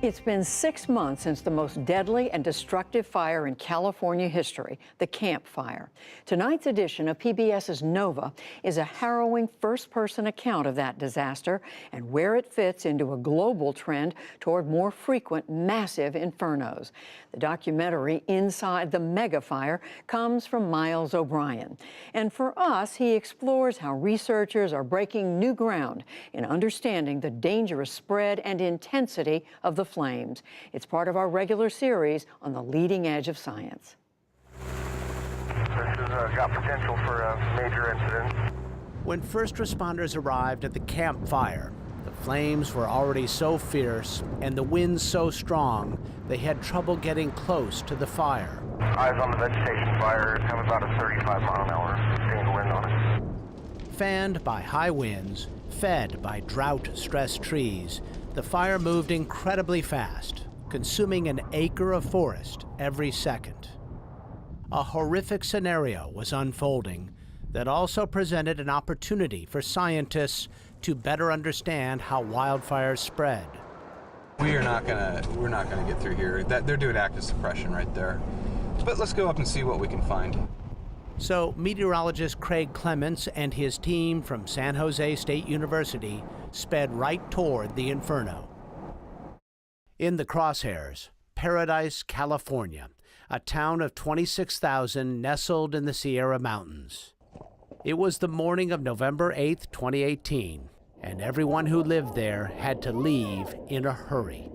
It's been 6 months since the most deadly and destructive fire in California history, the Camp Fire. Tonight's edition of PBS's Nova is a harrowing first-person account of that disaster and where it fits into a global trend toward more frequent, massive infernos. The documentary Inside the Mega Fire comes from Miles O'Brien. And for us, he explores how researchers are breaking new ground in understanding the dangerous spread and intensity of the flames. It's part of our regular series on the leading edge of science. This has got potential for a major incident. When first responders arrived at the Camp Fire, the flames were already so fierce and the winds so strong they had trouble getting close to the fire. Eyes on the vegetation fire have about a 35-mile-an-hour sustained wind on it. Fanned by high winds, fed by drought-stressed trees, the fire moved incredibly fast, consuming an acre of forest every second. A horrific scenario was unfolding that also presented an opportunity for scientists to better understand how wildfires spread. We're not gonna get through here. They're doing active suppression right there. But let's go up and see what we can find. So meteorologist Craig Clements and his team from San Jose State University sped right toward the inferno. In the crosshairs, Paradise, California, a town of 26,000 nestled in the Sierra Mountains. It was the morning of November 8th, 2018, and everyone who lived there had to leave in a hurry.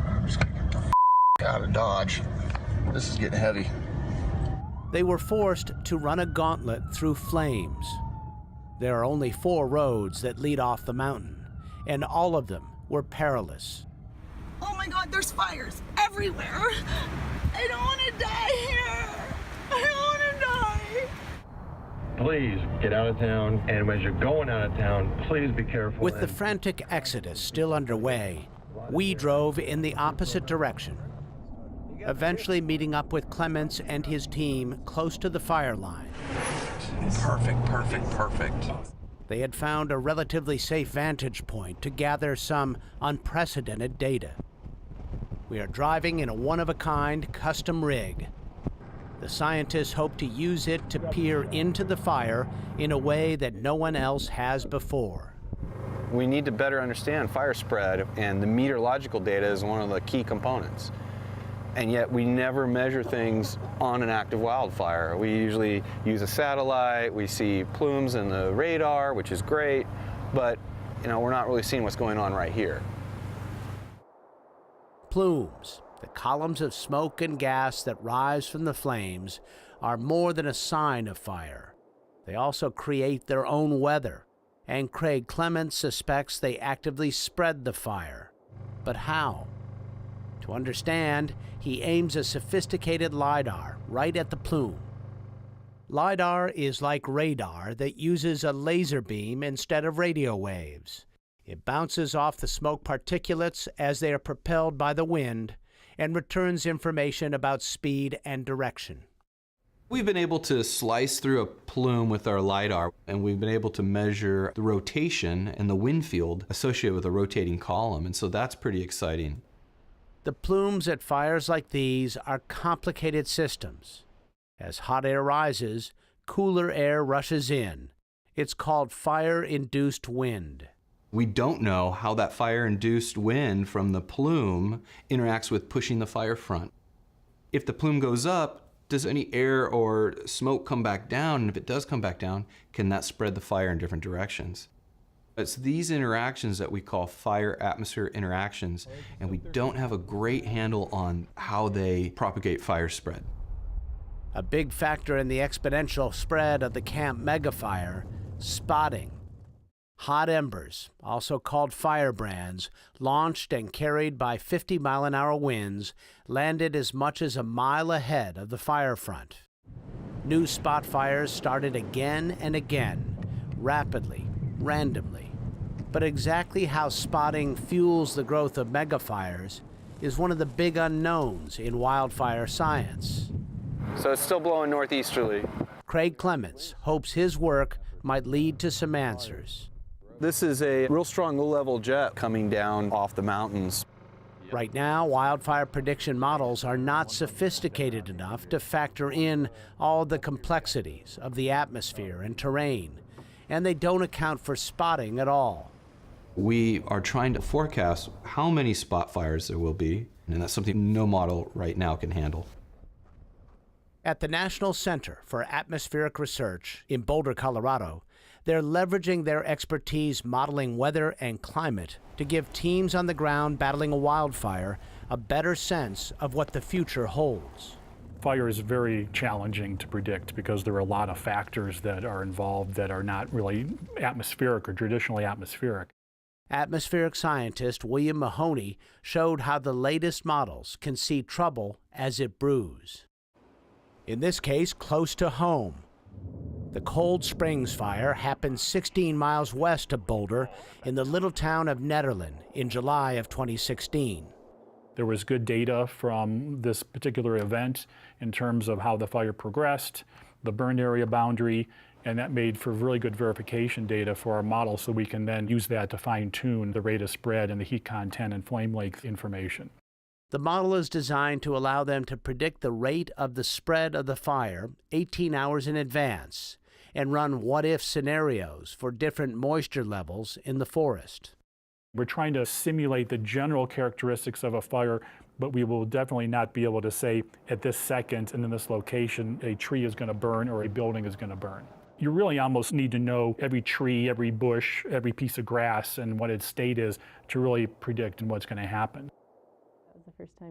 I'm just gonna get the out of Dodge. This is getting heavy. They were forced to run a gauntlet through flames. There are only 4 roads that lead off the mountain, and all of them were perilous. Oh my God, there's fires everywhere. I don't want to die here. I don't want to die. Please get out of town, and as you're going out of town, please be careful. With the frantic exodus still underway, we drove in the opposite direction, eventually meeting up with Clements and his team close to the fire line. Perfect, perfect, perfect. They had found a relatively safe vantage point to gather some unprecedented data. We are driving in a one-of-a-kind custom rig. The scientists hope to use it to peer into the fire in a way that no one else has before. We need to better understand fire spread, and the meteorological data is one of the key components. And yet we never measure things on an active wildfire. We usually use a satellite, we see plumes in the radar, which is great, but we're not really seeing what's going on right here. Plumes, the columns of smoke and gas that rise from the flames, are more than a sign of fire. They also create their own weather, and Craig Clements suspects they actively spread the fire. But how? To understand, he aims a sophisticated LiDAR right at the plume. LiDAR is like radar that uses a laser beam instead of radio waves. It bounces off the smoke particulates as they are propelled by the wind and returns information about speed and direction. We've been able to slice through a plume with our LiDAR, and we've been able to measure the rotation and the wind field associated with a rotating column, and so that's pretty exciting. The plumes at fires like these are complicated systems. As hot air rises, cooler air rushes in. It's called fire-induced wind. We don't know how that fire-induced wind from the plume interacts with pushing the fire front. If the plume goes up, does any air or smoke come back down? And if it does come back down, can that spread the fire in different directions? It's these interactions that we call fire-atmosphere interactions, and we don't have a great handle on how they propagate fire spread. A big factor in the exponential spread of the Camp Megafire, spotting. Hot embers, also called firebrands, launched and carried by 50-mile-an-hour winds, landed as much as a mile ahead of the fire front. New spot fires started again and again, rapidly, randomly. But exactly how spotting fuels the growth of megafires is one of the big unknowns in wildfire science. So it's still blowing northeasterly. Craig Clements hopes his work might lead to some answers. This is a real strong low-level jet coming down off the mountains. Right now, wildfire prediction models are not sophisticated enough to factor in all the complexities of the atmosphere and terrain, and they don't account for spotting at all. We are trying to forecast how many spot fires there will be, and that's something no model right now can handle. At the National Center for Atmospheric Research in Boulder, Colorado, they're leveraging their expertise modeling weather and climate to give teams on the ground battling a wildfire a better sense of what the future holds. Fire is very challenging to predict because there are a lot of factors that are involved that are not really atmospheric or traditionally atmospheric. Atmospheric scientist William Mahoney showed how the latest models can see trouble as it brews. In this case, close to home. The Cold Springs fire happened 16 miles west of Boulder in the little town of Nederland in July of 2016. There was good data from this particular event in terms of how the fire progressed, the burn area boundary, and that made for really good verification data for our model, so we can then use that to fine-tune the rate of spread and the heat content and flame length information. The model is designed to allow them to predict the rate of the spread of the fire 18 hours in advance and run what-if scenarios for different moisture levels in the forest. We're trying to simulate the general characteristics of a fire, but we will definitely not be able to say at this second and in this location a tree is going to burn or a building is going to burn. You really almost need to know every tree, every bush, every piece of grass and what its state is to really predict what's going to happen.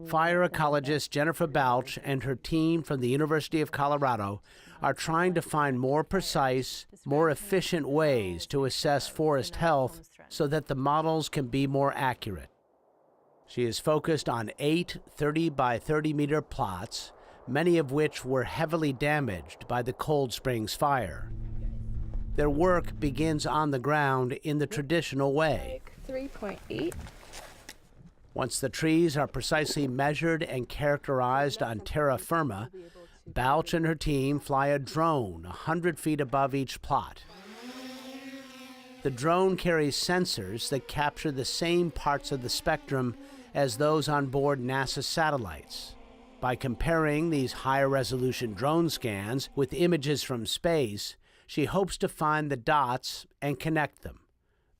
Fire ecologist Jennifer Balch and her team from the University of Colorado are trying to find more precise, more efficient ways to assess forest health so that the models can be more accurate. She is focused on 8 30 by 30 meter plots, many of which were heavily damaged by the Cold Springs fire. Their work begins on the ground in the traditional way. 3.8. Once the trees are precisely measured and characterized on terra firma, Balch and her team fly a drone 100 feet above each plot. The drone carries sensors that capture the same parts of the spectrum as those on board NASA satellites. By comparing these higher resolution drone scans with images from space, she hopes to find the dots and connect them.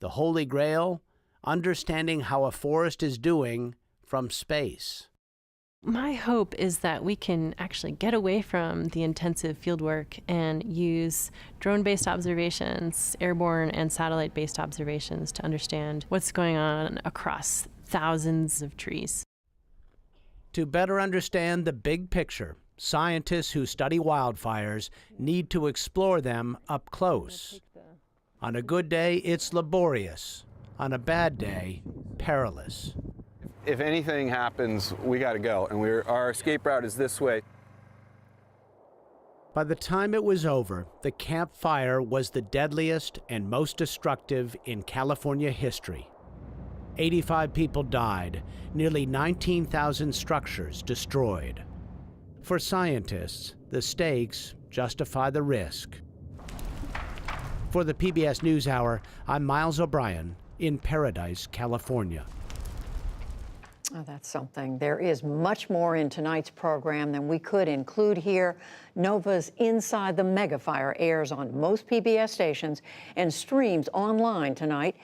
The Holy Grail: understanding how a forest is doing from space. My hope is that we can actually get away from the intensive field work and use drone-based observations, airborne and satellite-based observations to understand what's going on across thousands of trees. To better understand the big picture, scientists who study wildfires need to explore them up close. On a good day, it's laborious. On a bad day, perilous. If anything happens, we got to go, and our escape route is this way. By the time it was over, the Camp Fire was the deadliest and most destructive in California history. 85 people died, nearly 19,000 structures destroyed. For scientists, the stakes justify the risk. For the PBS NewsHour, I'm Miles O'Brien in Paradise, California. Oh, that's something. There is much more in tonight's program than we could include here. NOVA's Inside the Megafire airs on most PBS stations and streams online tonight.